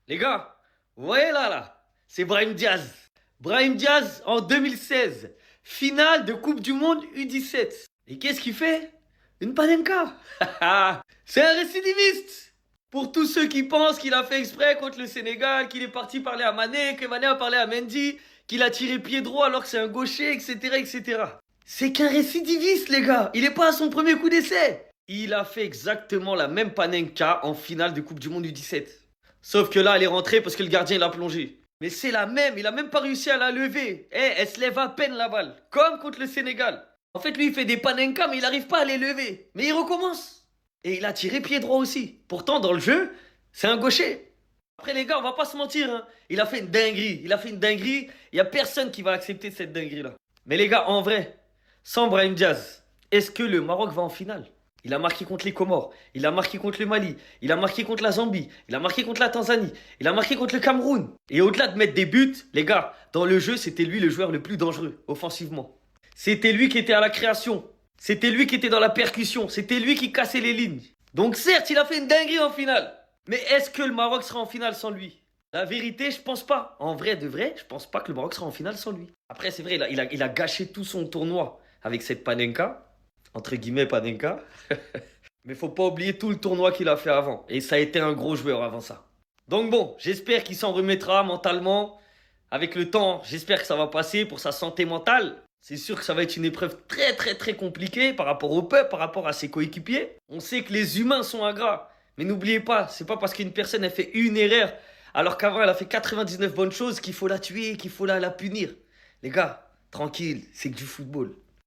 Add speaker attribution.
Speaker 1: Les gars, vous voyez là, c'est Brahim Diaz. Brahim Diaz en 2016, finale de Coupe du Monde U17. Et qu'est-ce qu'il fait? Une panenka. C'est un récidiviste. Pour tous ceux qui pensent qu'il a fait exprès contre le Sénégal, qu'il est parti parler à Mané, que Mané a parlé à Mendy, qu'il a tiré pied droit alors que c'est un gaucher, etc., etc. C'est qu'un récidiviste, les gars. Il est pas à son premier coup d'essai. Il a fait exactement la même panenka en finale de Coupe du Monde U17. Sauf que là, elle est rentrée parce que le gardien l'a plongée. Mais c'est la même, il a même pas réussi à la lever. Eh, elle se lève à peine la balle, comme contre le Sénégal. En fait, lui, il fait des panenka, mais il n'arrive pas à les lever. Mais il recommence. Et il a tiré pied droit aussi. Pourtant, dans le jeu, c'est un gaucher. Après, les gars, on va pas se mentir, hein. Il a fait une dinguerie. Il a fait une dinguerie. Il y a personne qui va accepter cette dinguerie-là. Mais les gars, en vrai, sans Brahim Diaz, est-ce que le Maroc va en finale? Il a marqué contre les Comores, il a marqué contre le Mali, il a marqué contre la Zambie, il a marqué contre la Tanzanie, il a marqué contre le Cameroun. Et au-delà de mettre des buts, les gars, dans le jeu, c'était lui le joueur le plus dangereux, offensivement. C'était lui qui était à la création, c'était lui qui était dans la percussion, c'était lui qui cassait les lignes. Donc certes, il a fait une dinguerie en finale. Mais est-ce que le Maroc sera en finale sans lui? La vérité, je pense pas. En vrai de vrai, je pense pas que le Maroc sera en finale sans lui. Après, c'est vrai, il a gâché tout son tournoi avec cette panenka. Entre guillemets, Panenka. Mais faut pas oublier tout le tournoi qu'il a fait avant. Et ça a été un gros joueur avant ça. Donc bon, j'espère qu'il s'en remettra mentalement. Avec le temps, j'espère que ça va passer pour sa santé mentale. C'est sûr que ça va être une épreuve très très très compliquée par rapport au peuple, par rapport à ses coéquipiers. On sait que les humains sont ingrats. Mais n'oubliez pas, c'est pas parce qu'une personne a fait une erreur, alors qu'avant elle a fait 99 bonnes choses, qu'il faut la tuer, qu'il faut la punir. Les gars, tranquille, c'est que du football.